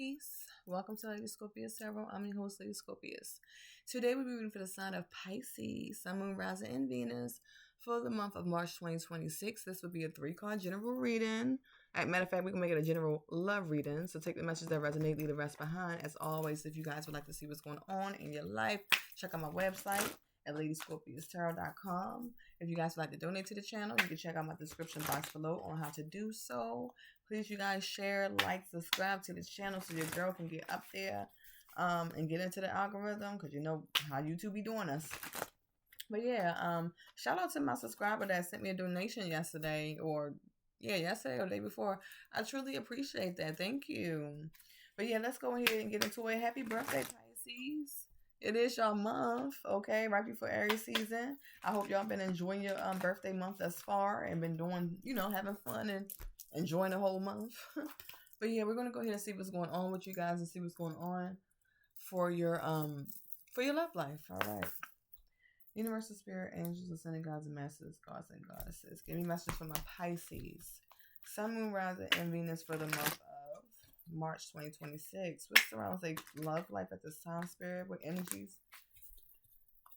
peace. Welcome to Ladyscorpius Tarot. I'm your host, Ladyscorpius. Today we'll be reading for the sign of Pisces, Sun, Moon, Rising, and Venus for the month of March 2026. This will be a 3-card general reading. Matter of fact, we can make it a general love reading. So take the messages that resonate, leave the rest behind. As always, if you guys would like to see what's going on in your life, check out my website at ladyscorpiustarot.com. If you guys would like to donate to the channel, you can check out my description box below on how to do so. Please, you guys, share, like, subscribe to the channel so your girl can get up there and get into the algorithm, because you know how YouTube be doing us. But yeah, shout out to my subscriber that sent me a donation yesterday, yesterday or the day before. I truly appreciate that. Thank you. But yeah, let's go ahead and get into it. Happy birthday, Pisces. It is y'all month, okay, right before Aries season. I hope y'all been enjoying your birthday month thus far and been doing, having fun and enjoying the whole month. But yeah, we're going to go ahead and see what's going on with you guys and see what's going on for your love life. All right. Universal Spirit, Angels, Ascending Gods and Masters, Gods and Goddesses. Give me messages for my Pisces. Sun, Moon, Rising, and Venus for the month of March 2026. What surrounds a love life at this time, Spirit? What energies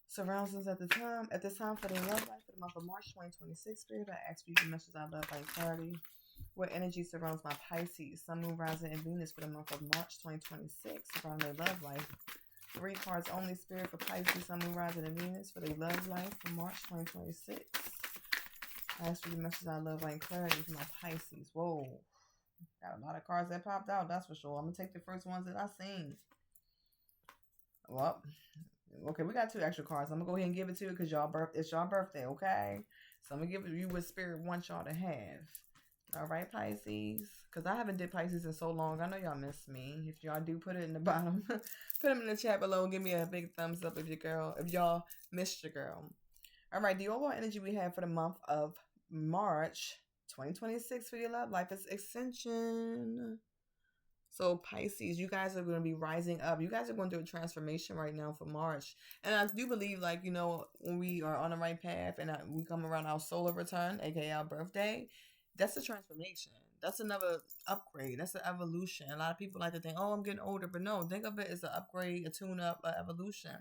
surrounds us at this time for the love life for the month of March 2026, Spirit? I ask for you to message I love life clarity. What energy surrounds my Pisces, Sun, Moon, Rising, and Venus for the month of March 2026 around their love life? 3 cards only, Spirit, for Pisces, Sun, Moon, Rising, and Venus for their love life for March 2026. I ask for you to message I love life clarity for my Pisces. Whoa. Got a lot of cards that popped out, that's for sure. I'm going to take the first ones that I seen. Well, okay, we got 2 extra cards. I'm going to go ahead and give it to you because it's y'all birthday, okay? So I'm going to give you what Spirit wants y'all to have. All right, Pisces. Because I haven't did Pisces in so long. I know y'all miss me. If y'all do, put it in the bottom. Put them in the chat below. Give me a big thumbs up if y'all missed your girl. All right, the overall energy we have for the month of March 2026 for your love life is Ascension. So Pisces, you guys are going to be rising up. You guys are going through a transformation right now for March. And I do believe, when we are on the right path and we come around our solar return, aka our birthday, that's a transformation. That's another upgrade. That's an evolution. A lot of people like to think, oh, I'm getting older. But no, think of it as an upgrade, a tune-up, an evolution.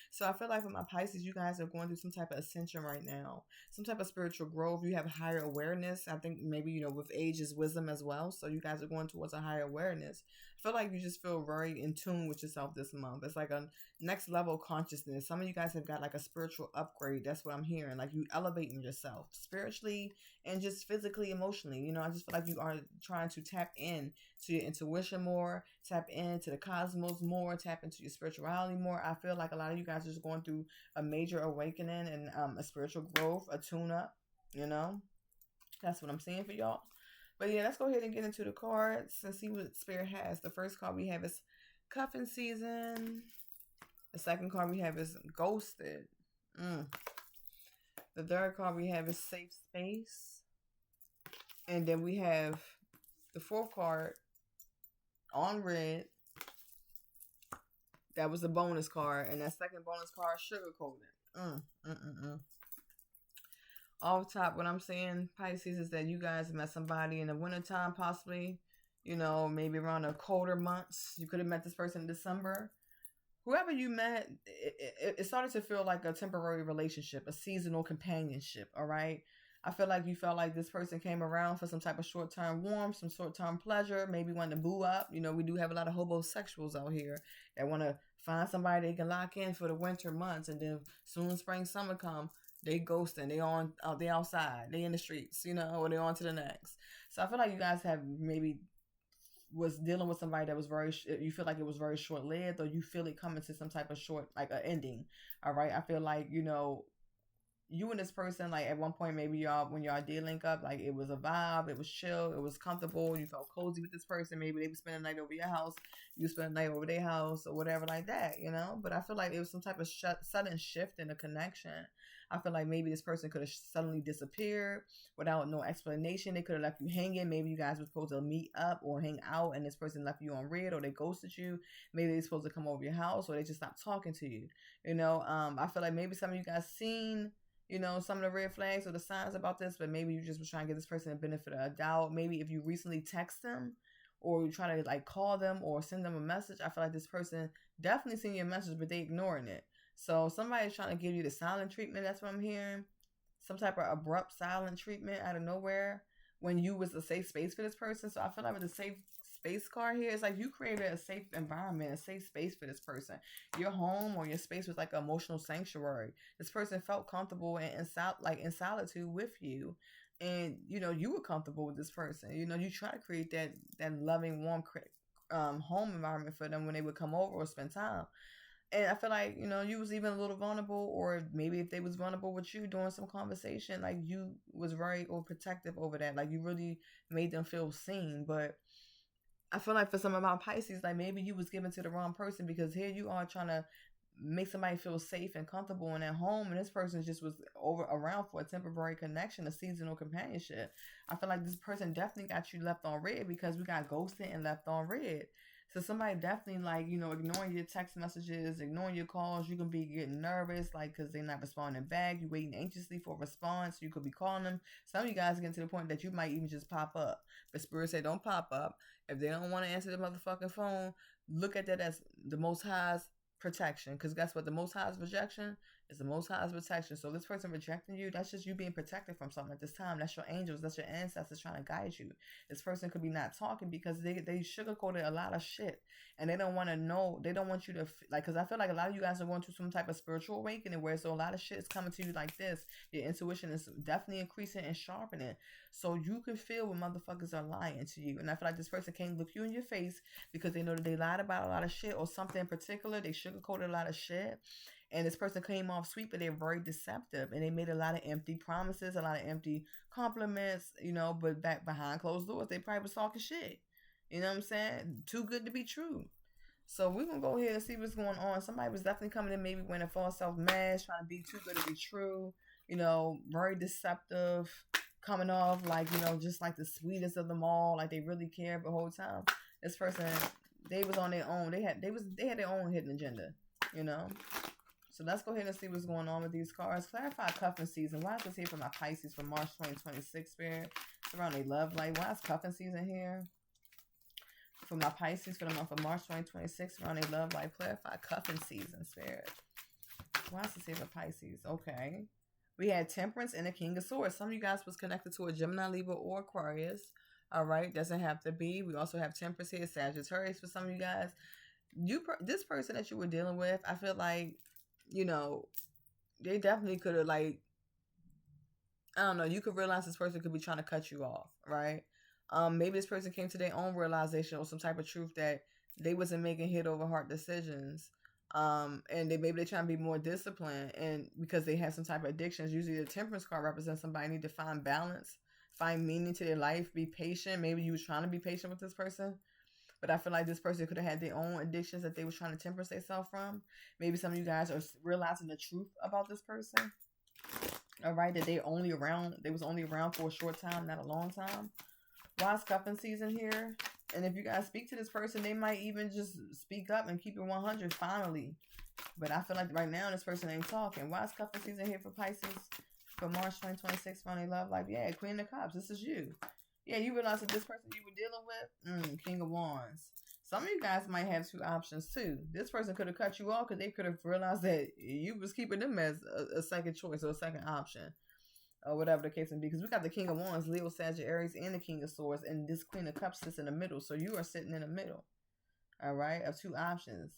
So I feel like with my Pisces, you guys are going through some type of ascension right now. Some type of spiritual growth. You have higher awareness. I think maybe, with age is wisdom as well. So you guys are going towards a higher awareness. I feel like you just feel very in tune with yourself this month. It's like a next level consciousness. Some of you guys have got like a spiritual upgrade. That's what I'm hearing. Like you elevating yourself spiritually and just physically, emotionally. I just feel like you are trying to tap in to your intuition more, tap into the cosmos more, tap into your spirituality more. I feel like a lot of you guys are just going through a major awakening and a spiritual growth, a tune-up, That's what I'm seeing for y'all. But yeah, let's go ahead and get into the cards and see what Spirit has. The first card we have is Cuffing Season. The second card we have is Ghosted. The third card we have is Safe Space. And then we have the fourth card on red. That was the bonus card. And that second bonus card, Sugar Coated. Off top, what I'm saying, Pisces, is that you guys met somebody in the wintertime, possibly, maybe around the colder months. You could have met this person in December. Whoever you met, it started to feel like a temporary relationship, a seasonal companionship, all right? I feel like you felt like this person came around for some type of short-term warmth, some short-term pleasure, maybe wanted to boo up. We do have a lot of homosexuals out here that want to find somebody they can lock in for the winter months, and then soon spring, summer come, they ghosting, they outside, they in the streets, or they on to the next. So I feel like you guys have maybe was dealing with somebody that was you feel like it was very short-lived, or you feel it coming to some type of short, like an ending. All right. I feel like, you and this person, like at one point, maybe when y'all did link up, like it was a vibe, it was chill, it was comfortable, you felt cozy with this person. Maybe they would spend the night over your house, you spend the night over their house, or whatever like that, But I feel like it was some type of sudden shift in the connection. I feel like maybe this person could have suddenly disappeared without no explanation. They could have left you hanging. Maybe you guys were supposed to meet up or hang out, and this person left you on red, or they ghosted you. Maybe they're supposed to come over your house, or they just stopped talking to you. I feel like maybe some of you guys seen some of the red flags or the signs about this, but maybe you just were trying to give this person a benefit of a doubt. Maybe if you recently text them or you try to like call them or send them a message, I feel like this person definitely seen your message, but they ignoring it. So somebody's trying to give you the silent treatment. That's what I'm hearing. Some type of abrupt silent treatment out of nowhere when you was a safe space for this person. So I feel like with the safe space card here, it's like you created a safe environment, a safe space for this person. Your home or your space was like an emotional sanctuary. This person felt comfortable and in solitude with you. And you were comfortable with this person. You try to create that loving, warm home environment for them when they would come over or spend time. And I feel like, you was even a little vulnerable, or maybe if they was vulnerable with you during some conversation, like you was very protective over that. Like you really made them feel seen. But I feel like for some of my Pisces, like maybe you was given to the wrong person, because here you are trying to make somebody feel safe and comfortable in their home, and this person just was around for a temporary connection, a seasonal companionship. I feel like this person definitely got you left on red, because we got ghosted and left on red. So somebody definitely ignoring your text messages, ignoring your calls. You can be getting nervous, because they're not responding back. You waiting anxiously for a response. You could be calling them. Some of you guys get to the point that you might even just pop up. But Spirit say don't pop up. If they don't want to answer the motherfucking phone, look at that as the Most High's protection. Because guess what? The Most High's rejection is the Most High's protection. So this person rejecting you, that's just you being protected from something at this time. That's your angels. That's your ancestors trying to guide you. This person could be not talking because they sugarcoated a lot of shit, and they don't want to know. They don't want you to because I feel like a lot of you guys are going through some type of spiritual awakening, where so a lot of shit is coming to you like this. Your intuition is definitely increasing and sharpening, so you can feel when motherfuckers are lying to you. And I feel like this person can't look you in your face because they know that they lied about a lot of shit or something in particular. They sugarcoated a lot of shit. And this person came off sweet, but they're very deceptive. And they made a lot of empty promises, a lot of empty compliments, but back behind closed doors, they probably was talking shit. You know what I'm saying? Too good to be true. So we're going to go ahead and see what's going on. Somebody was definitely coming in maybe wearing a false self-mask, trying to be too good to be true. Very deceptive, coming off just like the sweetest of them all, like they really cared the whole time. This person, they was on their own. They had their own hidden agenda, So let's go ahead and see what's going on with these cards. Clarify cuffing season. Why is this here for my Pisces for March 2026, Spirit? It's around their love life. Why is cuffing season here? For my Pisces for the month of March 2026, around their love life. Clarify cuffing season, Spirit. Why is this here for Pisces? Okay. We had Temperance and the King of Swords. Some of you guys was connected to a Gemini, Libra, or Aquarius. All right. Doesn't have to be. We also have Temperance here, Sagittarius for some of you guys. This person that you were dealing with, I feel like, they definitely could have I don't know, you could realize this person could be trying to cut you off, right? Maybe this person came to their own realization or some type of truth that they wasn't making head over heart decisions. And maybe they're trying to be more disciplined, and because they have some type of addictions. Usually the Temperance card represents somebody need to find balance, find meaning to their life, be patient. Maybe you was trying to be patient with this person. But I feel like this person could have had their own addictions that they was trying to temper themselves from. Maybe some of you guys are realizing the truth about this person. All right, that they was only around for a short time, not a long time. Why is cuffing season here? And if you guys speak to this person, they might even just speak up and keep it 100 finally. But I feel like right now this person ain't talking. Why is cuffing season here for Pisces for March 2026 for their love life? Yeah, Queen of Cups. This is you. Yeah, you realize that this person you were dealing with, King of Wands. Some of you guys might have two options too. This person could have cut you off because they could have realized that you was keeping them as a second choice or a second option, or whatever the case may be. Because we got the King of Wands, Leo, Sagittarius, and the King of Swords, and this Queen of Cups sits in the middle. So you are sitting in the middle, all right, of two options,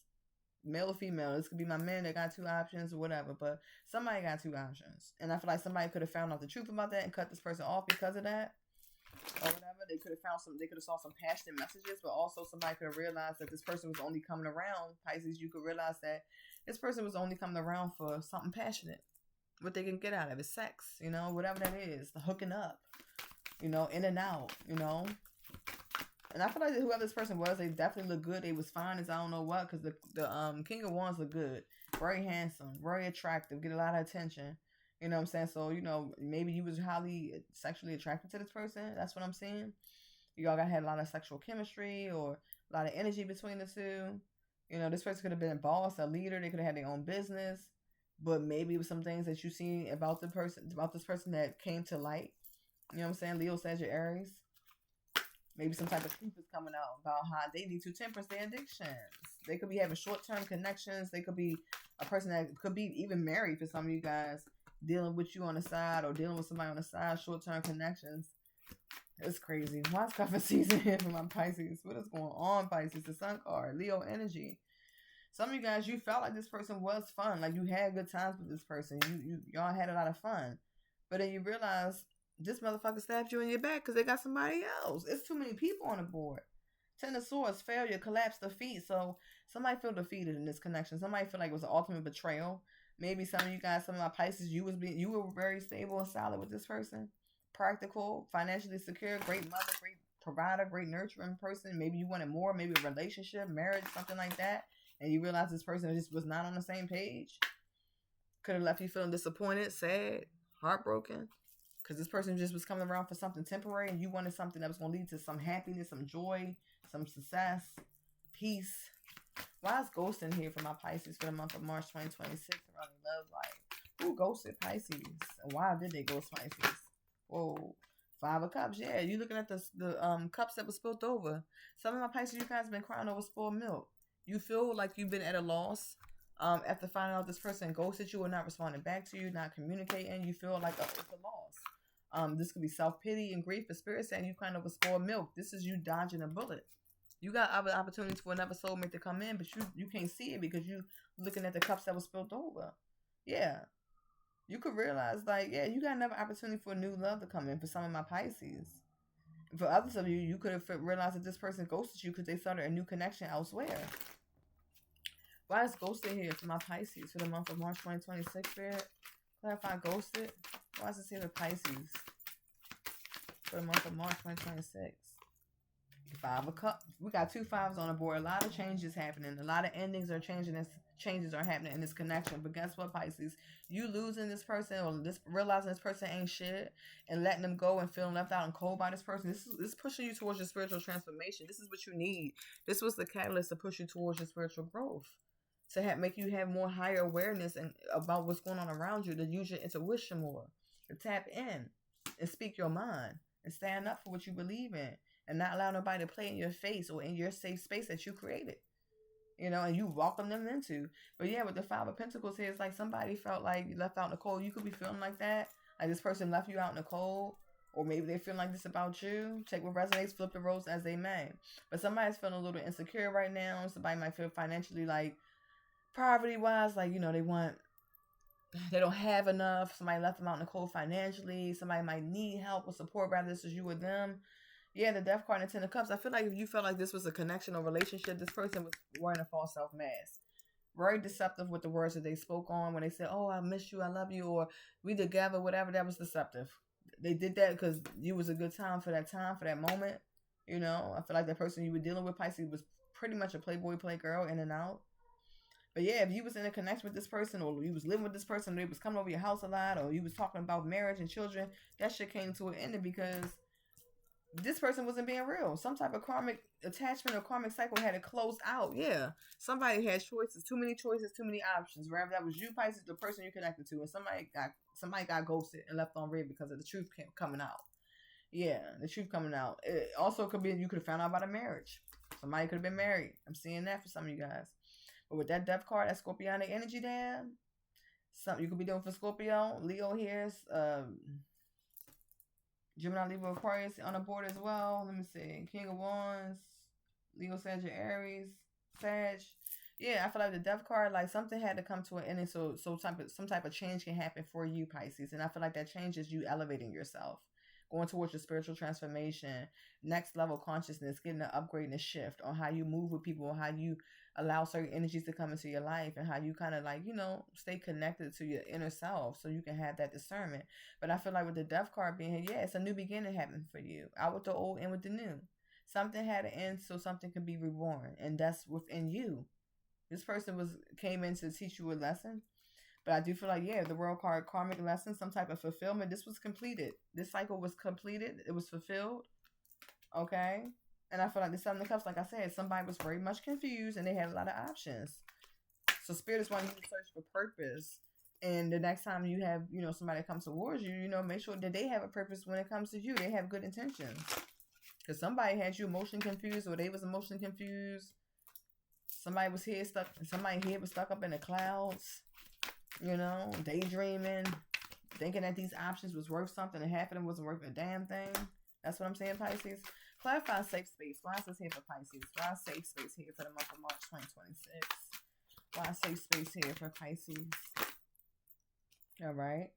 male or female. This could be my man that got two options or whatever, but somebody got two options, and I feel like somebody could have found out the truth about that and cut this person off because of that. Or whatever, they could have saw some passionate messages, but also somebody could have realized that this person was only coming around. Pisces, you could realize that this person was only coming around for something passionate, what they can get out of it, sex, whatever that is, the hooking up, in and out, And I feel like whoever this person was, they definitely look good. They was fine as I don't know what, because the King of Wands look good, very handsome, very attractive, get a lot of attention. You know what I'm saying? So, maybe you was highly sexually attracted to this person. That's what I'm saying. You all had a lot of sexual chemistry or a lot of energy between the two. This person could have been a boss, a leader. They could have had their own business. But maybe it was some things that you see about this person that came to light. You know what I'm saying? Leo, Sagittarius. Maybe some type of truth is coming out about how they need to temper their addictions. They could be having short-term connections. They could be a person that could be even married for some of you guys, dealing with you on the side or dealing with somebody on the side, short-term connections. It's crazy. Why is cuffing season here for my Pisces? What is going on, Pisces? The Sun card, Leo energy. Some of you guys, you felt like this person was fun. Like you had good times with this person. Y'all had a lot of fun. But then you realize this motherfucker stabbed you in your back because they got somebody else. It's too many people on the board. Ten of Swords, failure, collapse, defeat. So somebody feel defeated in this connection. Somebody feel like it was an ultimate betrayal. Maybe some of you guys, some of my Pisces, you were very stable and solid with this person. Practical, financially secure, great mother, great provider, great nurturing person. Maybe you wanted more, maybe a relationship, marriage, something like that. And you realize this person just was not on the same page. Could have left you feeling disappointed, sad, heartbroken. Because this person just was coming around for something temporary and you wanted something that was going to lead to some happiness, some joy, some success, peace. Why is ghosting here for my Pisces for the month of March 2026 around the love life? Who ghosted Pisces? And why did they ghost Pisces? Whoa. 5 of Cups. Yeah, you looking at the cups that was spilled over. Some of my Pisces, you guys been crying over spoiled milk. You feel like you've been at a loss after finding out this person ghosted you or not responding back to you, not communicating. You feel like it's a loss. This could be self-pity and grief, but spirit saying you kind of was spoiled milk. This is you dodging a bullet. You got other opportunities for another soulmate to come in, but you can't see it because you looking at the cups that was spilled over. Yeah. You could realize, like, yeah, you got another opportunity for a new love to come in for some of my Pisces. For others of you, you could have realized that this person ghosted you because they started a new connection elsewhere. Why is ghosted here for my Pisces for the month of March 2026, Spirit? Clarify ghosted. Why is this here for Pisces for the month of March 2026? 5 of Cups. We got 2 5s on the board. A lot of changes happening. A lot of endings are changing. Changes are happening in this connection. But guess what, Pisces? You losing this person or realizing this person ain't shit and letting them go and feeling left out and cold by this person. This is pushing you towards your spiritual transformation. This is what you need. This was the catalyst to push you towards your spiritual growth. To make you have more higher awareness and about what's going on around you. To use your intuition more. To tap in and speak your mind and stand up for what you believe in. And not allow nobody to play in your face or in your safe space that you created. You know, and you welcome them into. But yeah, with the 5 of Pentacles here, it's like somebody felt like you left out in the cold. You could be feeling like that. Like this person left you out in the cold. Or maybe they feel like this about you. Check what resonates, flip the roles as they may. But somebody's feeling a little insecure right now. Somebody might feel financially like poverty-wise. Like, you know, they don't have enough. Somebody left them out in the cold financially. Somebody might need help or support, rather this is you or them. Yeah, the Death card and 10 of Cups. I feel like if you felt like this was a connection or relationship, this person was wearing a false self mask. Very deceptive with the words that they spoke on when they said, oh, I miss you, I love you, or we together, whatever. That was deceptive. They did that because you was a good time, for that moment. You know, I feel like the person you were dealing with, Pisces, was pretty much a playboy, playgirl, in and out. But yeah, if you was in a connection with this person or you was living with this person, they was coming over your house a lot, or you was talking about marriage and children, that shit came to an end because this person wasn't being real. Some type of karmic attachment or karmic cycle had to close out. Yeah. Somebody had choices. Too many choices, too many options. Wherever that was you, Pisces, the person you connected to. And somebody got ghosted and left on red because of the truth coming out. Yeah, the truth coming out. It also could be you could have found out about a marriage. Somebody could have been married. I'm seeing that for some of you guys. But with that Death card, that Scorpionic energy there, something you could be doing for Scorpio. Leo here's Gemini, Libra, Aquarius on the board as well. Let me see. King of Wands, Leo, Sagittarius, Sag. Yeah, I feel like the Death card, like something had to come to an ending, so some type of change can happen for you, Pisces. And I feel like that change is you elevating yourself, going towards your spiritual transformation, next level consciousness, getting an upgrade and a shift on how you move with people, how you allow certain energies to come into your life, and how you kind of like, you know, stay connected to your inner self so you can have that discernment. But I feel like with the Death card being here, yeah, it's a new beginning happening for you. Out with the old, in with the new. Something had to end so something can be reborn, and that's within you. This person came in to teach you a lesson. But I do feel like, yeah, the World card, karmic lesson, some type of fulfillment. This was completed. This cycle was completed. It was fulfilled. Okay? And I feel like the Seven of Cups, like I said, somebody was very much confused and they had a lot of options. So Spirit is wanting you to search for purpose. And the next time you have, you know, somebody that comes towards you, you know, make sure that they have a purpose when it comes to you. They have good intentions. Because somebody had you emotionally confused, or they was emotionally confused. Somebody was here stuck. Somebody here was stuck up in the clouds. You know, daydreaming, thinking that these options was worth something, and half of them wasn't worth a damn thing. That's what I'm saying, Pisces. Clarify safe space. Why is this here for Pisces? Why is safe space here for the month of March 2026? Why is safe space here for Pisces? All right.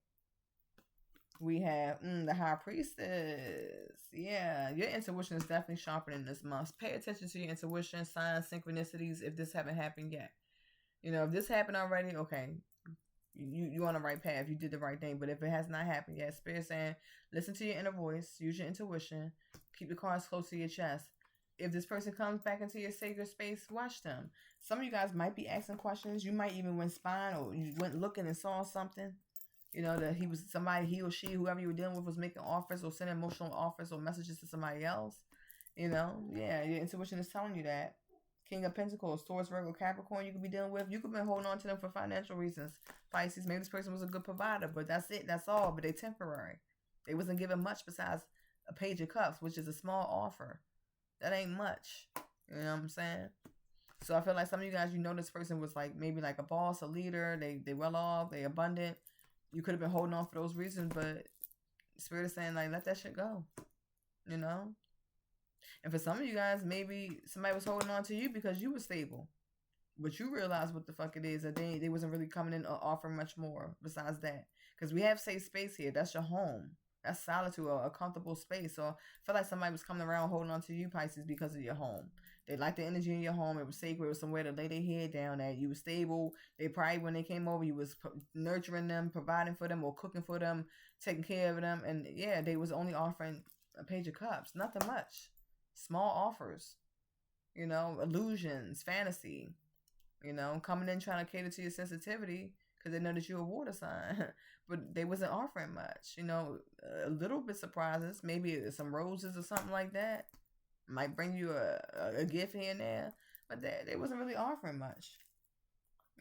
We have the High Priestess. Yeah, your intuition is definitely sharpening this month. Pay attention to your intuition, signs, synchronicities, if this haven't happened yet. You know, if this happened already, okay, you're on the right path. You did the right thing. But if it has not happened yet, Spirit saying, listen to your inner voice, use your intuition, keep the cards close to your chest. If this person comes back into your sacred space, watch them. Some of you guys might be asking questions. You might even went spying, or you went looking and saw something. You know, that he was somebody, he or she, whoever you were dealing with, was making offers or sending emotional offers or messages to somebody else. You know, yeah, your intuition is telling you that. King of Pentacles, Taurus, Virgo, Capricorn, you could be dealing with. You could be holding on to them for financial reasons. Pisces, maybe this person was a good provider, but that's it. That's all. But they're temporary. They wasn't given much besides a Page of Cups, which is a small offer. That ain't much. You know what I'm saying? So I feel like some of you guys, you know, this person was like maybe like a boss, a leader. They well off. They abundant. You could have been holding on for those reasons, but Spirit is saying like, let that shit go. You know? And for some of you guys, maybe somebody was holding on to you because you were stable. But you realize what the fuck it is, that they wasn't really coming in or offering much more besides that. Because we have safe space here. That's your home. That's solitude, a comfortable space. So I feel like somebody was coming around holding on to you, Pisces, because of your home. They liked the energy in your home. It was sacred. It was somewhere to lay their head down at. You were stable. They probably, when they came over, you was nurturing them, providing for them, or cooking for them, taking care of them. And yeah, they was only offering a Page of Cups. Nothing much. Small offers. You know, illusions, fantasy. You know, coming in trying to cater to your sensitivity because they know that you're a water sign. But they wasn't offering much. You know, a little bit surprises. Maybe some roses or something like that. Might bring you a gift here and there. But they wasn't really offering much.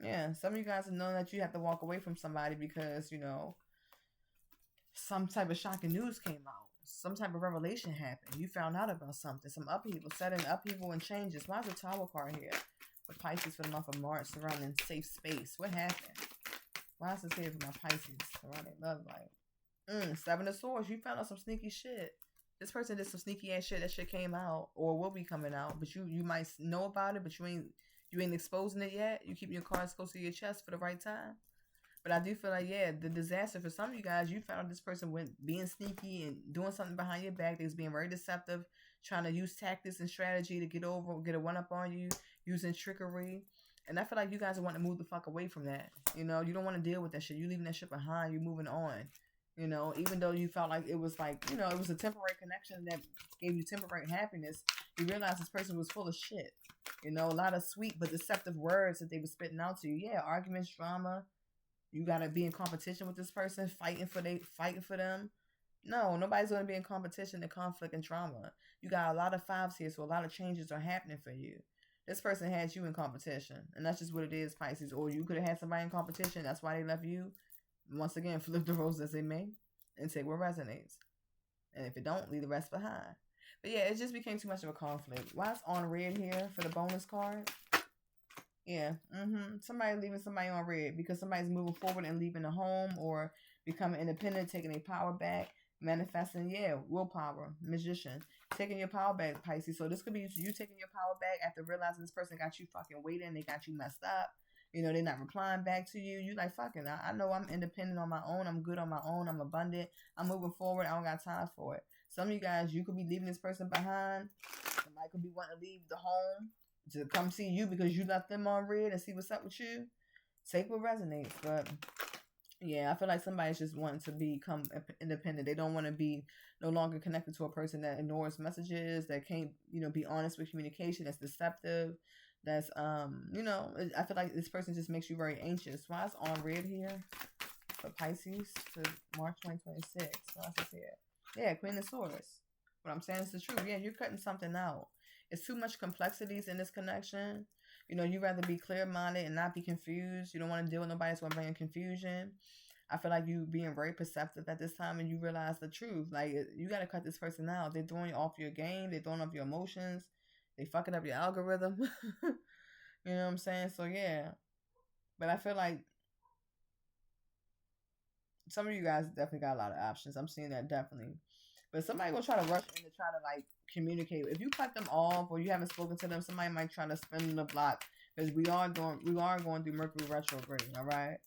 Yeah, some of you guys have known that you have to walk away from somebody because, you know, some type of shocking news came out. Some type of revelation happened. You found out about something. Some upheaval. Sudden upheaval and changes. Why is the Tower card here? With Pisces for the month of March surrounding safe space. What happened? Why is this here for my Pisces surrounding love life? 7 of Swords. You found out some sneaky shit. This person did some sneaky ass shit. That shit came out or will be coming out, but you might know about it, but you ain't exposing it yet. You keep your cards close to your chest for the right time. But I do feel like, yeah, the disaster for some of you guys, you found out this person went being sneaky and doing something behind your back. They was being very deceptive, trying to use tactics and strategy to get a one up on you, using trickery. And I feel like you guys want to move the fuck away from that. You know, you don't want to deal with that shit. You leaving that shit behind. You moving on. You know, even though you felt like it was like, you know, it was a temporary connection that gave you temporary happiness, you realize this person was full of shit. You know, a lot of sweet but deceptive words that they were spitting out to you. Yeah, arguments, drama. You gotta be in competition with this person, fighting for them. No, nobody's gonna be in competition and conflict and drama. You got a lot of 5s here, so a lot of changes are happening for you. This person had you in competition, and that's just what it is, Pisces. Or you could have had somebody in competition. That's why they left you. Once again, flip the roles as they may and take what resonates. And if it don't, leave the rest behind. But yeah, it just became too much of a conflict. Why is on red here for the bonus card? Yeah, somebody leaving somebody on red because somebody's moving forward and leaving the home or becoming independent, taking their power back, manifesting, yeah, willpower, magician, taking your power back, Pisces. So this could be you taking your power back after realizing this person got you fucking waiting, they got you messed up. You know, they're not replying back to you. You like, fucking, I know I'm independent on my own. I'm good on my own. I'm abundant. I'm moving forward. I don't got time for it. Some of you guys, you could be leaving this person behind. Somebody could be wanting to leave the home to come see you because you left them on red and see what's up with you. Take what resonates. But yeah, I feel like somebody's just wanting to become independent. They don't want to be no longer connected to a person that ignores messages, that can't, you know, be honest with communication, that's deceptive. That's, you know, I feel like this person just makes you very anxious. Why is on red here for Pisces to March 2026? Why is this here? Yeah, Queen of Swords. What I'm saying is the truth. Yeah, you're cutting something out. It's too much complexities in this connection. You know, you'd rather be clear-minded and not be confused. You don't want to deal with nobody that's going to bring in confusion. I feel like you being very perceptive at this time, and you realize the truth. Like, you got to cut this person out. They're throwing you off your game. They're throwing off your emotions. They fucking up your algorithm. You know what I'm saying? So yeah. But I feel like some of you guys definitely got a lot of options. I'm seeing that definitely. But somebody gonna try to rush in to try to like communicate. If you cut them off or you haven't spoken to them, somebody might try to spin the block, because we are going through Mercury retrograde. All right.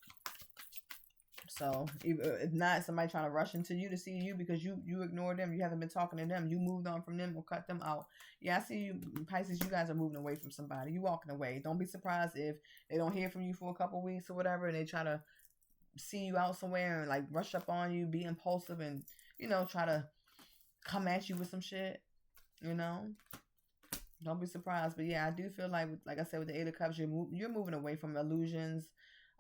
So if not, somebody trying to rush into you to see you because you ignored them, you haven't been talking to them, you moved on from them or cut them out. Yeah, I see you, Pisces. You guys are moving away from somebody. You walking away. Don't be surprised if they don't hear from you for a couple weeks or whatever, and they try to see you out somewhere and like rush up on you, be impulsive, and try to come at you with some shit. Don't be surprised. But yeah, I do feel like I said, with the Eight of Cups, you're moving away from illusions.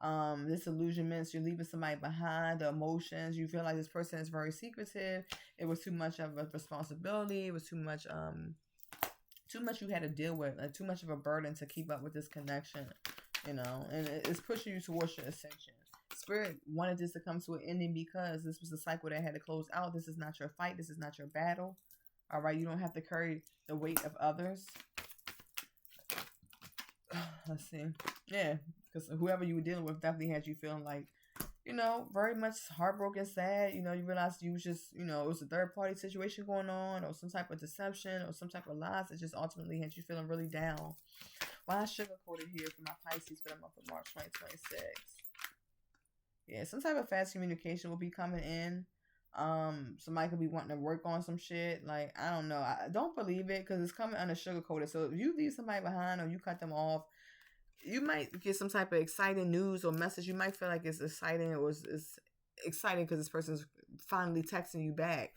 Disillusionments, you're leaving somebody behind. The emotions, you feel like this person is very secretive. It was too much of a responsibility. It was too much you had to deal with, like too much of a burden to keep up with this connection, and it's pushing you towards your ascension. Spirit wanted this to come to an ending because this was a cycle that had to close out. This is not your fight. This is not your battle. All right, you don't have to carry the weight of others. Let's see. Yeah, because whoever you were dealing with definitely had you feeling like, very much heartbroken, sad. You realized you was just, it was a third party situation going on, or some type of deception, or some type of lies that just ultimately had you feeling really down. Well, I sugarcoated here for my Pisces for the month of March 2026. Yeah, some type of fast communication will be coming in. Somebody could be wanting to work on some shit. Like, I don't know. I don't believe it because it's coming under sugarcoated. So if you leave somebody behind or you cut them off, you might get some type of exciting news or message. You might feel like it's exciting or it's exciting because this person's finally texting you back.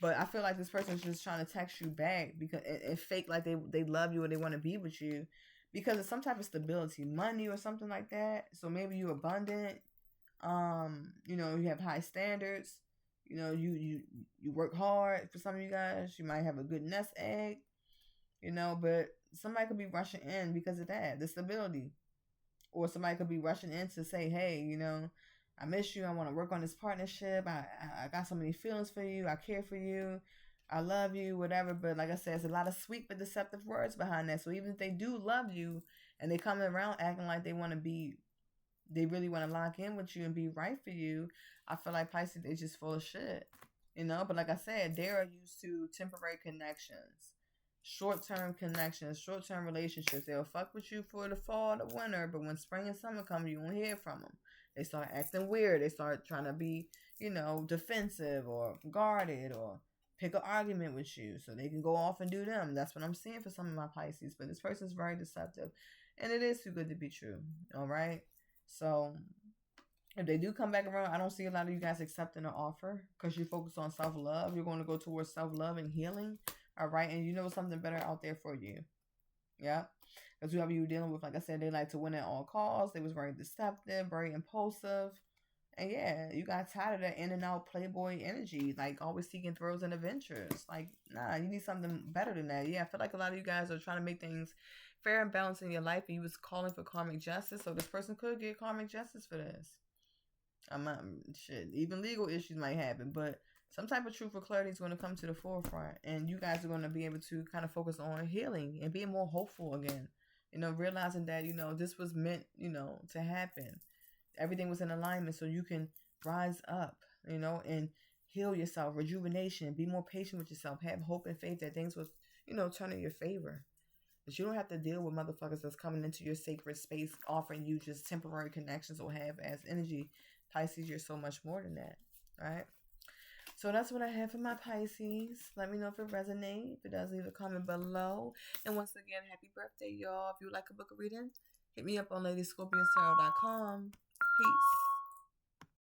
But I feel like this person's just trying to text you back because and fake like they love you or they want to be with you because of some type of stability, money or something like that. So maybe you're abundant. You have high standards. You work hard. For some of you guys, you might have a good nest egg. But somebody could be rushing in because of that, the stability. Or somebody could be rushing in to say, hey, I miss you. I want to work on this partnership. I got so many feelings for you. I care for you. I love you, whatever. But like I said, there's a lot of sweet but deceptive words behind that. So even if they do love you and they come around acting like they really want to lock in with you and be right for you, I feel like Pisces is just full of shit. But like I said, they are used to temporary connections. Short-term connections, short-term relationships. They'll fuck with you for the fall, the winter, but when spring and summer come, you won't hear from them. They start acting weird. They start trying to be, defensive or guarded or pick an argument with you so they can go off and do them. That's what I'm seeing for some of my Pisces. But this person's very deceptive, and it is too good to be true. All right. So if they do come back around, I don't see a lot of you guys accepting an offer because you focus on self-love. You're going to go towards self-love and healing. All right. And something better out there for you. Yeah. Because whoever you're dealing with, like I said, they like to win at all costs. They was very deceptive, very impulsive. And yeah, you got tired of that in and out playboy energy, like always seeking thrills and adventures. Like, nah, you need something better than that. Yeah, I feel like a lot of you guys are trying to make things fair and balanced in your life, and you was calling for karmic justice. So this person could get karmic justice for this. Even legal issues might happen, but some type of truth or clarity is going to come to the forefront, and you guys are going to be able to kind of focus on healing and being more hopeful again. Realizing that, this was meant, to happen. Everything was in alignment so you can rise up, and heal yourself, rejuvenation, be more patient with yourself, have hope and faith that things will, turn in your favor. But you don't have to deal with motherfuckers that's coming into your sacred space, offering you just temporary connections or have as energy. Pisces, you're so much more than that, right? So that's what I have for my Pisces. Let me know if it resonates. If it does, leave a comment below. And once again, happy birthday, y'all. If you would like a book of reading, hit me up on Ladyscorpiustarot.com. Peace.